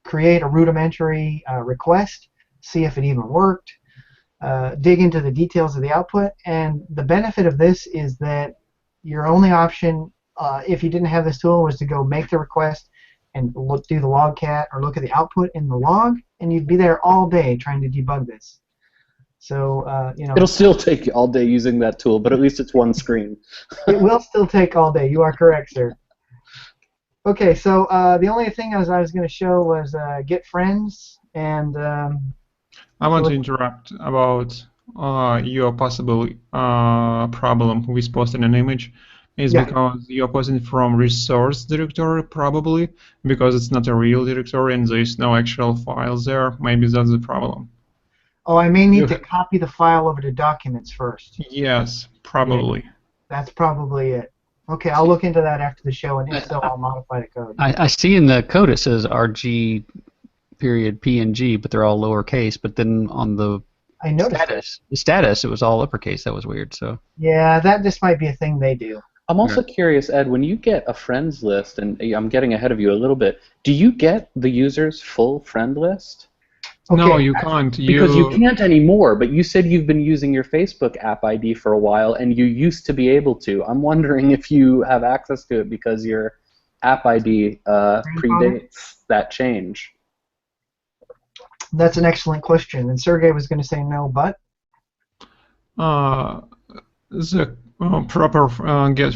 Speaker 3: create a rudimentary request, see if it even worked, dig into the details of the output. And the benefit of this is that your only option, if you didn't have this tool, was to go make the request and do the logcat or look at the output in the log, and you'd be there all day trying to debug this. So, you know,
Speaker 5: It'll still take you all day using that tool, but at least it's one screen.
Speaker 3: it will still take all day. You are correct, sir. Okay, so the only thing I was going to show was get friends, and
Speaker 6: I want to interrupt about your possible problem with posting an image. Is because you're posting from resource directory, probably, because it's not a real directory and there's no actual files there. Maybe that's the problem.
Speaker 3: oh, I may need to copy the file over to documents first.
Speaker 6: Yes, probably.
Speaker 3: Yeah, that's probably it. Okay, I'll look into that after the show, and if so, I'll modify the code.
Speaker 1: I see in the code it says RG period PNG, but they're all lowercase. But then on the
Speaker 3: I noticed
Speaker 1: status, it was all uppercase. That was weird. So
Speaker 3: yeah, that just might be a thing they do.
Speaker 5: I'm also curious, Ed, when you get a friends list, and I'm getting ahead of you a little bit, do you get the user's full friend list?
Speaker 3: Okay,
Speaker 6: No, you can't.
Speaker 5: Because you can't anymore, but you said you've been using your Facebook app ID for a while, and you used to be able to. I'm wondering if you have access to it because your app ID predates that change.
Speaker 3: That's an excellent question, and Sergey was going to say no, but
Speaker 6: The proper get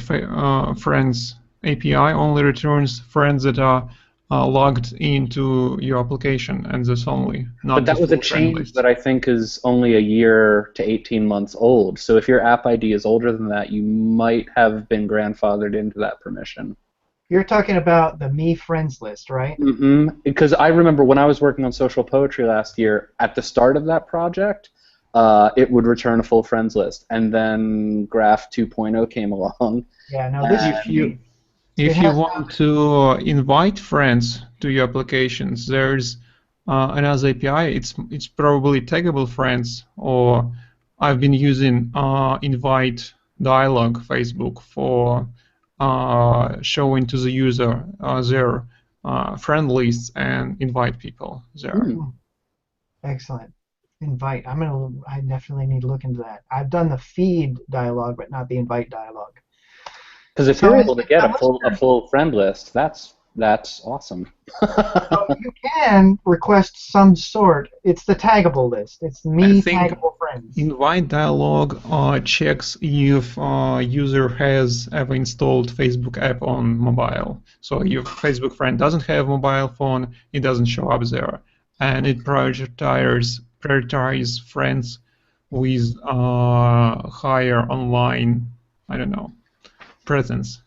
Speaker 6: friends API only returns friends that are logged into your application, and this only. Not
Speaker 5: But that was a change that I think is only a year to 18 months old. So if your app ID is older than that, you might have been grandfathered into that permission.
Speaker 3: you're talking about the Me Friends list, right?
Speaker 5: Mm-hmm. Because I remember when I was working on social poetry last year, at the start of that project, it would return a full friends list, and then Graph 2.0 came along.
Speaker 3: Yeah, no, this
Speaker 6: If you want to invite friends to your applications, there's another API. It's probably taggable friends, or I've been using invite dialog Facebook for showing to the user their friend lists and invite people there.
Speaker 3: Excellent. Invite. I definitely need to look into that. I've done the feed dialog, but not the invite dialog.
Speaker 5: Because if you're able to get a full friend list, that's That's awesome.
Speaker 3: So you can request some sort. It's the taggable list. It's me taggable friends.
Speaker 6: Invite dialog checks if user has ever installed Facebook app on mobile. So if Facebook friend doesn't have mobile phone, it doesn't show up there, and it prioritizes friends with higher online, I don't know, presence.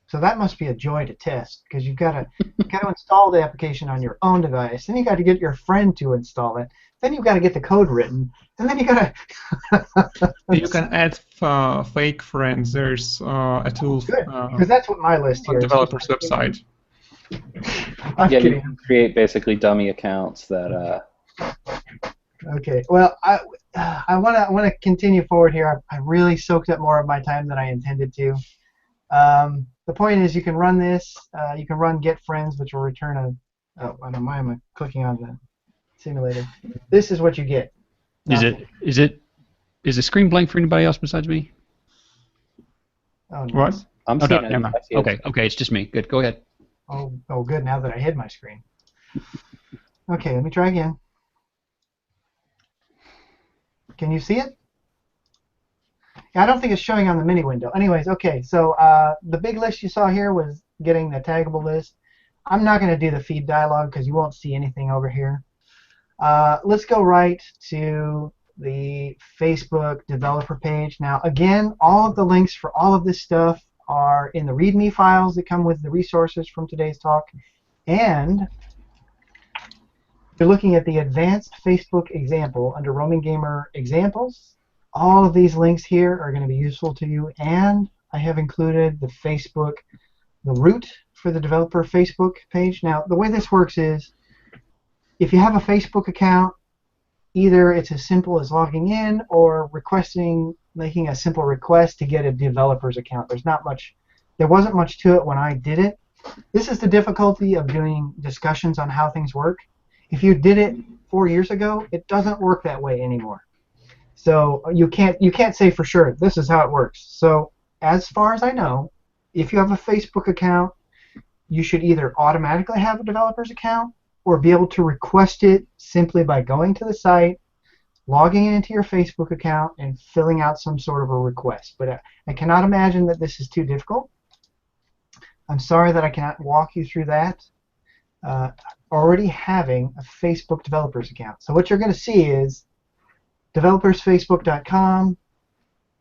Speaker 3: So that must be a joy to test, because you've got to install the application on your own device, then you got to get your friend to install it, then you've got to get the code written, and then you got to.
Speaker 6: You can add fake friends. There's a tool.
Speaker 3: Good, because that's what my list here
Speaker 6: On
Speaker 3: is.
Speaker 6: developer's website.
Speaker 3: I'm
Speaker 5: Yeah,
Speaker 3: kidding.
Speaker 5: you can create basically dummy accounts that.
Speaker 3: Okay. Well, I want to continue forward here. I really soaked up more of my time than I intended to. The point is, you can run this. You can run get friends, which will return a. Oh, I don't know why am I clicking on the simulator. This is what you get.
Speaker 1: Is the screen blank for anybody else besides me?
Speaker 3: Oh, nice.
Speaker 1: What?
Speaker 5: I'm
Speaker 1: Oh, no,
Speaker 5: seeing it.
Speaker 1: never mind.
Speaker 5: I see it.
Speaker 1: Okay, it's just me. Good, go ahead.
Speaker 3: Oh, good. Now that I hid my screen. Okay, let me try again. Can you see it? I don't think it's showing on the mini window. Anyways, okay, so the big list you saw here was getting the taggable list. I'm not going to do the feed dialog because you won't see anything over here. Let's go right to the Facebook developer page. Now, again, all of the links for all of this stuff are in the README files that come with the resources from today's talk. And you're looking at the advanced Facebook example under Roaming Gamer examples. All of these links here are going to be useful to you, and I have included the root for the developer Facebook page. Now, the way this works is, if you have a Facebook account, either it's as simple as logging in or making a simple request to get a developer's account. There wasn't much to it when I did it. This is the difficulty of doing discussions on how things work. If you did it 4 years ago, it doesn't work that way anymore. So you can't say for sure this is how it works. So as far as I know, if you have a Facebook account, you should either automatically have a developer's account or be able to request it simply by going to the site, logging into your Facebook account, and filling out some sort of a request. But I cannot imagine that this is too difficult. I'm sorry that I cannot walk you through that. Already having a Facebook developer's account. So what you're going to see is developersfacebook.com.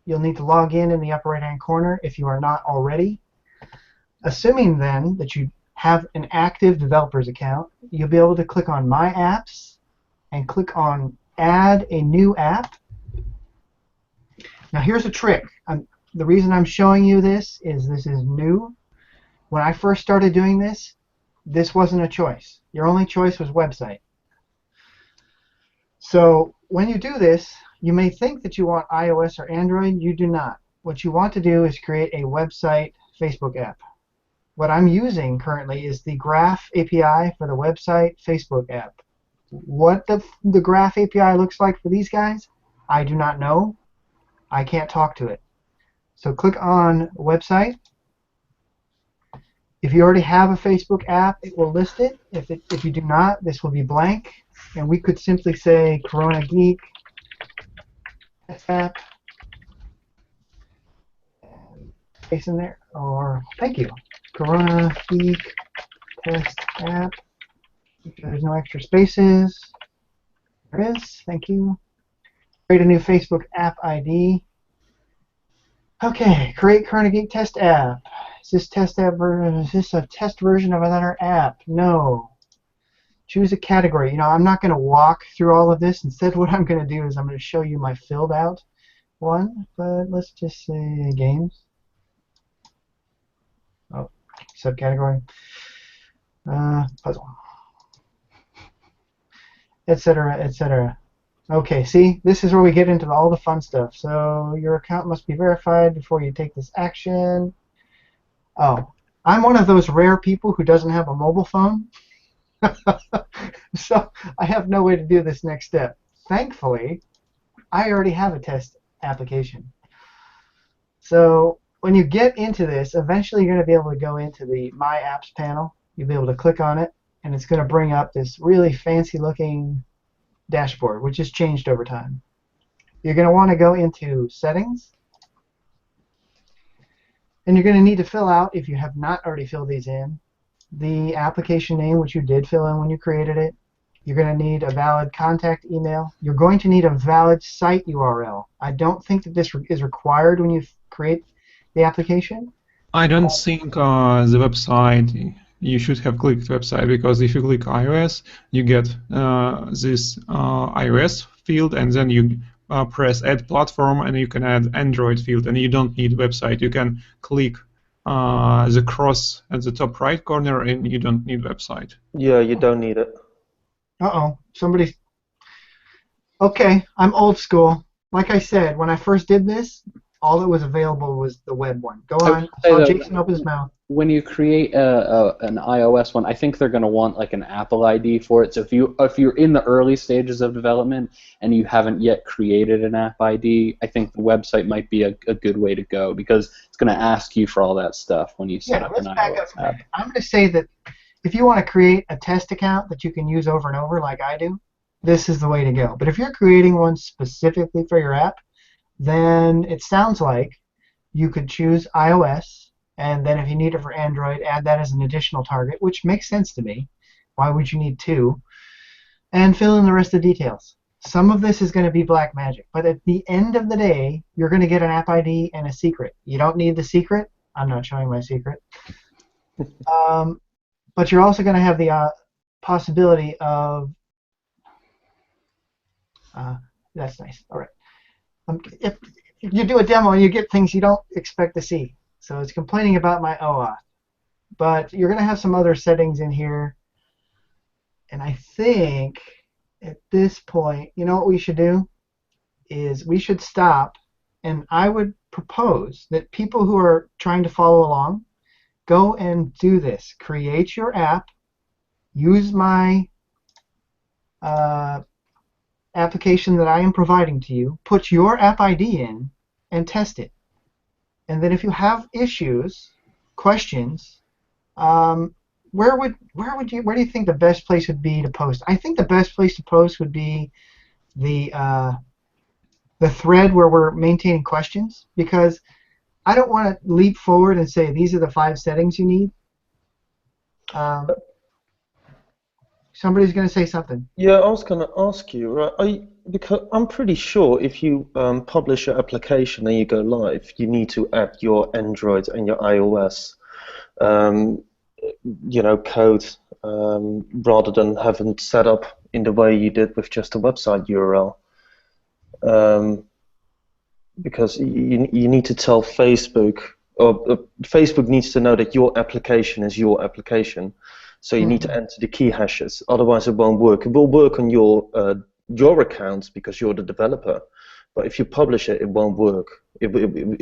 Speaker 3: You'll need to log in the upper right-hand corner if you are not already. Assuming then that you have an active developer's account, you'll be able to click on My Apps and click on Add a New App. Now here's a trick. The reason I'm showing you this is new. When I first started doing this, this wasn't a choice. Your only choice was website. So when you do this, you may think that you want iOS or Android. You do not. What you want to do is create a website Facebook app. What I'm using currently is the Graph API for the website Facebook app. What the Graph API looks like for these guys, I do not know. I can't talk to it. So click on website. If you already have a Facebook app, it will list it. If you do not, this will be blank. And we could simply say Corona Geek test app. Space in there. Or thank you. Corona Geek test app. There's no extra spaces. There is. Thank you. Create a new Facebook app ID. Okay, create Corona Geek test app. Is this test app version? Is this a test version of another app? No. Choose a category. I'm not going to walk through all of this. Instead, what I'm going to do is I'm going to show you my filled out one. But let's just say games. Oh, subcategory. Puzzle. Etc. Etc. Okay, see, this is where we get into all the fun stuff. So your account must be verified before you take this action. Oh, I'm one of those rare people who doesn't have a mobile phone. So I have no way to do this next step. Thankfully, I already have a test application. So when you get into this, eventually you're going to be able to go into the My Apps panel. You'll be able to click on it, and it's going to bring up this really fancy-looking dashboard, which has changed over time. You're going to want to go into Settings, and you're going to need to fill out, if you have not already filled these in, the application name, which you did fill in when you created it. You're going to need a valid contact email. You're going to need a valid site URL. I don't think that this is required when you create the application.
Speaker 6: I don't think the website, you should have clicked website, because if you click iOS, you get this iOS field, and then you press add platform, and you can add Android field, and you don't need website. You can click the cross at the top right corner, and you don't need website.
Speaker 2: Yeah, you don't need it.
Speaker 3: Uh-oh, somebody's... Okay, I'm old school. Like I said, when I first did this, all that was available was the web one. Go on. I saw Jason open his mouth.
Speaker 5: When you create an iOS one, I think they're going to want like an Apple ID for it. So if you're in the early stages of development and you haven't yet created an app ID, I think the website might be a good way to go, because it's going to ask you for all that stuff when you set up an iOS app.
Speaker 3: I'm going to say that if you want to create a test account that you can use over and over like I do, this is the way to go. But if you're creating one specifically for your app, then it sounds like you could choose iOS, and then if you need it for Android, add that as an additional target, which makes sense to me. Why would you need two? And fill in the rest of the details. Some of this is going to be black magic, but at the end of the day, you're going to get an app ID and a secret. You don't need the secret. I'm not showing my secret. But you're also going to have the possibility of... that's nice. All right. If you do a demo, you get things you don't expect to see. So it's complaining about my OAuth. But you're going to have some other settings in here. And I think at this point, you know what we should do? Is we should stop, and I would propose that people who are trying to follow along go and do this. Create your app. Use my application that I am providing to you. Put your app ID in and test it. And then if you have issues, questions, where do you think the best place would be to post? I think the best place to post would be the thread where we're maintaining questions, because I don't want to leap forward and say these are the 5 settings you need. Somebody's going to say something.
Speaker 2: Yeah, I was going to ask you, right? Because I'm pretty sure if you publish your application and you go live, you need to add your Android and your iOS, code, rather than having it set up in the way you did with just a website URL. Because you need to tell Facebook, or Facebook needs to know that your application is your application. So you need to enter the key hashes, otherwise it won't work. It will work on your accounts because you're the developer, but if you publish it, it won't work. It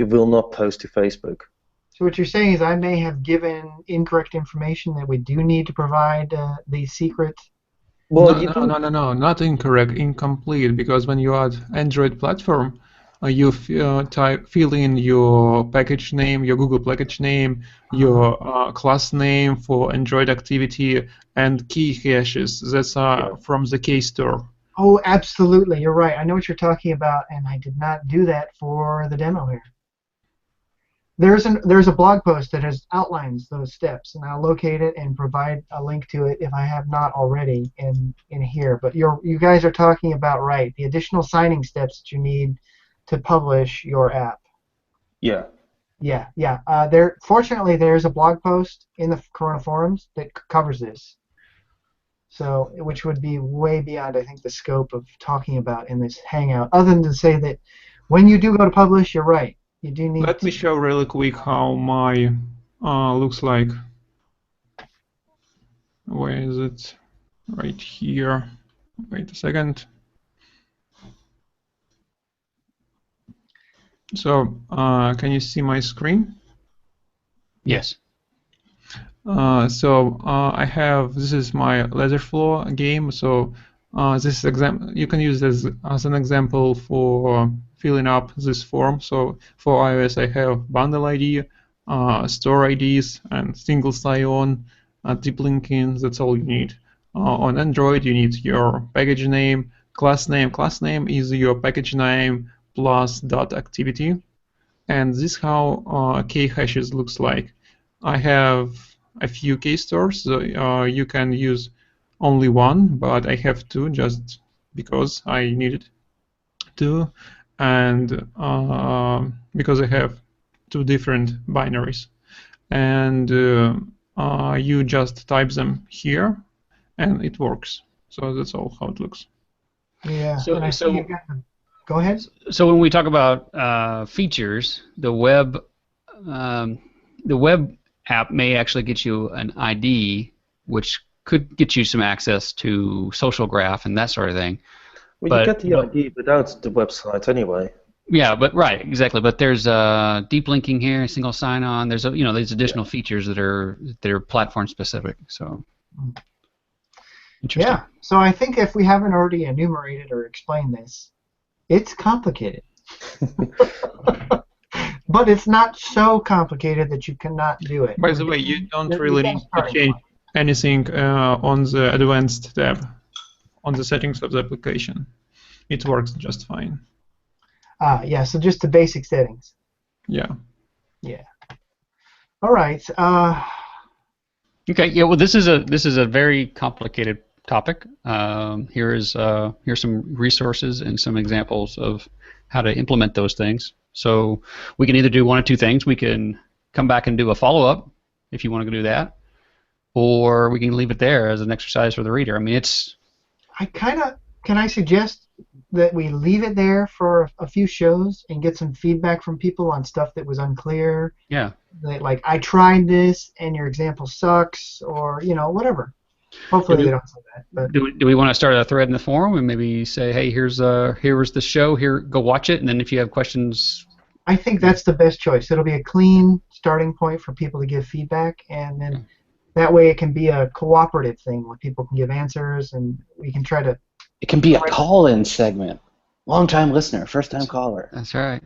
Speaker 2: will not post to Facebook.
Speaker 3: So what you're saying is I may have given incorrect information, that we do need to provide the secret.
Speaker 6: Well, no, not incorrect, incomplete, because when you add Android platform, you fill in your package name, your Google package name, your class name for Android activity, and key hashes. That's from the KStore.
Speaker 3: Oh, absolutely. You're right. I know what you're talking about, and I did not do that for the demo here. There's a blog post that outlines those steps, and I'll locate it and provide a link to it if I have not already in here. But you guys are talking about right, the additional signing steps that you need to publish your app.
Speaker 2: Yeah.
Speaker 3: Yeah. Fortunately, there's a blog post in the Corona forums that covers this. So, which would be way beyond, I think, the scope of talking about in this Hangout. Other than to say that when you do go to publish, you're right. You do need.
Speaker 6: Let me show really quick how my looks like. Where is it? Right here. Wait a second. So, can you see my screen?
Speaker 1: Yes.
Speaker 6: This is my Leatherfloor game. So this you can use this as an example for filling up this form. So for iOS, I have bundle ID, store IDs, and single sign-on, deep linking. That's all you need. On Android, you need your package name, class name. Class name is your package name plus .activity. And this is how key hashes looks like. I have a few key stores, so you can use only one, but I have two just because I needed to, and because I have two different binaries. And you just type them here, and it works. So that's all how it looks.
Speaker 3: Yeah. Go ahead.
Speaker 1: So when we talk about features, the web app may actually get you an ID, which could get you some access to social graph and that sort of thing.
Speaker 2: Well, you get the ID without the website anyway.
Speaker 1: Yeah, but right, exactly. But there's deep linking here, single sign-on. There's these additional features that are platform specific. So interesting.
Speaker 3: Yeah. So I think if we haven't already enumerated or explained this, it's complicated. But it's not so complicated that you cannot do it.
Speaker 6: By the way, you don't really need to change anything on the advanced tab, on the settings of the application. It works just fine.
Speaker 3: Yeah, so just the basic settings.
Speaker 6: Yeah.
Speaker 3: Yeah. All right.
Speaker 1: Okay. Yeah. Well, this is a very complicated topic. Here's some resources and some examples of how to implement those things. So we can either do one of two things. We can come back and do a follow-up if you want to do that, or we can leave it there as an exercise for the reader. I mean,
Speaker 3: Can I suggest that we leave it there for a few shows and get some feedback from people on stuff that was unclear?
Speaker 1: Yeah.
Speaker 3: Like, I tried this and your example sucks, or whatever. Hopefully they don't say that. But
Speaker 1: do we want to start a thread in the forum and maybe say, hey, here was the show. Here, go watch it, and then if you have questions.
Speaker 3: I think that's the best choice. It'll be a clean starting point for people to give feedback, and then that way it can be a cooperative thing where people can give answers, and we can try to.
Speaker 5: It can be a call-in segment. Long-time listener, first-time caller.
Speaker 1: That's right.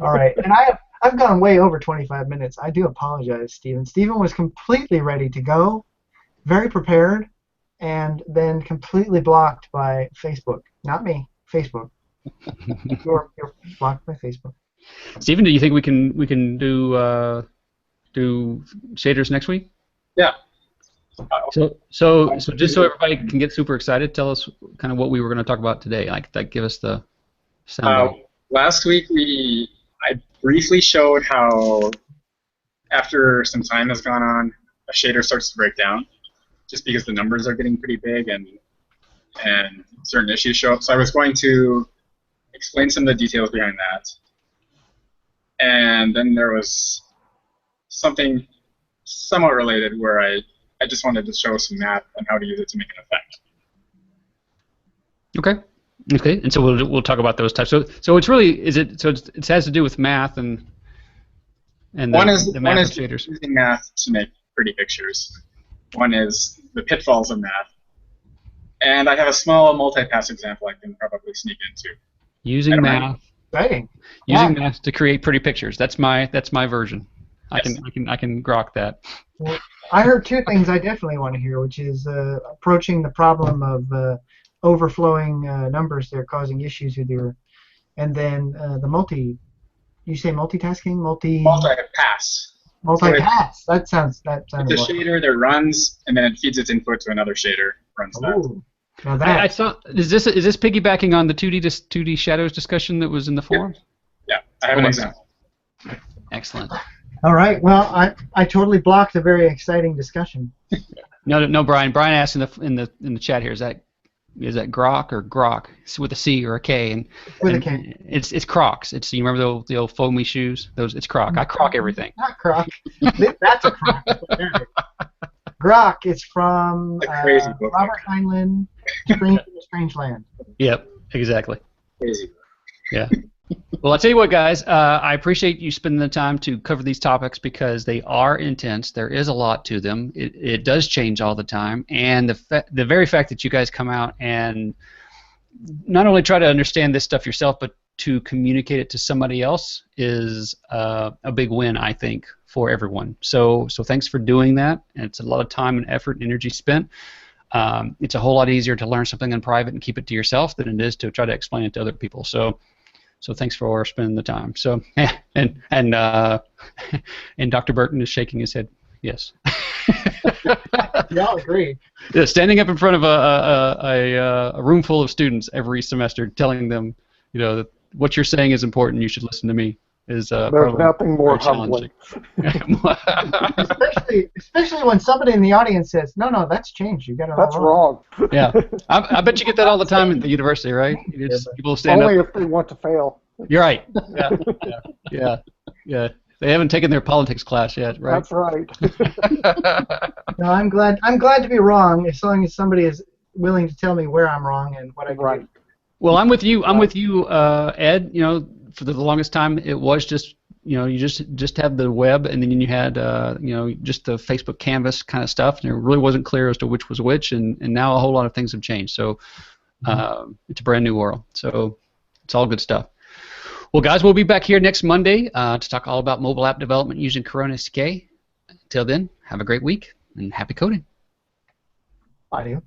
Speaker 3: All right, and I've gone way over 25 minutes. I do apologize, Stephen. Stephen was completely ready to go, very prepared, and then completely blocked by Facebook. Not me, Facebook. You're blocked by Facebook.
Speaker 1: Stephen, do you think we can do shaders next week?
Speaker 7: Yeah.
Speaker 1: So just so everybody can get super excited, tell us kind of what we were going to talk about today. Like give us the sound.
Speaker 7: Last week I briefly showed how after some time has gone on, a shader starts to break down, just because the numbers are getting pretty big and certain issues show up. So I was going to explain some of the details behind that, and then there was something somewhat related where I just wanted to show some math on how to use it to make an effect.
Speaker 1: Okay, and so we'll talk about those types. So it's really it has to do with math and the math of shaders.
Speaker 7: Using math to make pretty pictures. One is the pitfalls of math, and I have a small multi-pass example I can probably sneak into.
Speaker 1: Using math.
Speaker 3: Exciting.
Speaker 1: Using math to create pretty pictures. That's my version.
Speaker 7: Yes.
Speaker 1: I can grok that.
Speaker 3: Well, I heard two things I definitely want to hear, which is approaching the problem of overflowing numbers that are causing issues with your, and then you say multitasking,
Speaker 7: Multi-pass.
Speaker 3: Multi-pass. That sounds.
Speaker 7: It's a shader that runs, and then it feeds its input to another shader. Runs that.
Speaker 3: Now that.
Speaker 1: I saw. Is this piggybacking on the 2D shadows discussion that was in the forum?
Speaker 7: Yeah, I have an example.
Speaker 1: Excellent.
Speaker 3: All right. Well, I totally blocked a very exciting discussion.
Speaker 1: No, Brian. Brian asked in the chat here, is that grok or grok? It's with a C or a K, and
Speaker 3: with a K.
Speaker 1: It's Crocs. You remember the old foamy shoes? It's Croc. I croc everything.
Speaker 3: Not Croc. That's a Croc. Grok. It's from Robert Heinlein, Strange Land.
Speaker 1: Yep. Exactly.
Speaker 7: Crazy.
Speaker 1: Yeah. Well, I'll tell you what, guys. I appreciate you spending the time to cover these topics because they are intense. There is a lot to them. It does change all the time, and the very fact that you guys come out and not only try to understand this stuff yourself, but to communicate it to somebody else is a big win, I think, for everyone. So thanks for doing that. And it's a lot of time and effort and energy spent. It's a whole lot easier to learn something in private and keep it to yourself than it is to try to explain it to other people. So thanks for spending the time. So and Dr. Burton is shaking his head. Yes.
Speaker 3: We all agree.
Speaker 1: Yeah, standing up in front of a room full of students every semester, telling them, that what you're saying is important. You should listen to me. Is
Speaker 4: There's nothing more
Speaker 1: humbling.
Speaker 3: especially when somebody in the audience says, "No, that's changed. You got it
Speaker 4: That's
Speaker 3: all
Speaker 4: wrong.
Speaker 1: Yeah, I bet you get that all the time at the university, right? People stand
Speaker 4: Only
Speaker 1: up.
Speaker 4: if they want to fail.
Speaker 1: You're right. Yeah. They haven't taken their politics class yet, right?
Speaker 4: That's right.
Speaker 3: No, I'm glad to be wrong as long as somebody is willing to tell me where I'm wrong and what I can do.
Speaker 1: Well, I'm with you. Ed. For the longest time, it was just you just had the web, and then you had just the Facebook canvas kind of stuff, and it really wasn't clear as to which was which. And now a whole lot of things have changed. So it's a brand new world. So it's all good stuff. Well, guys, we'll be back here next Monday to talk all about mobile app development using Corona Geek. Until then, have a great week and happy coding.
Speaker 3: Adios.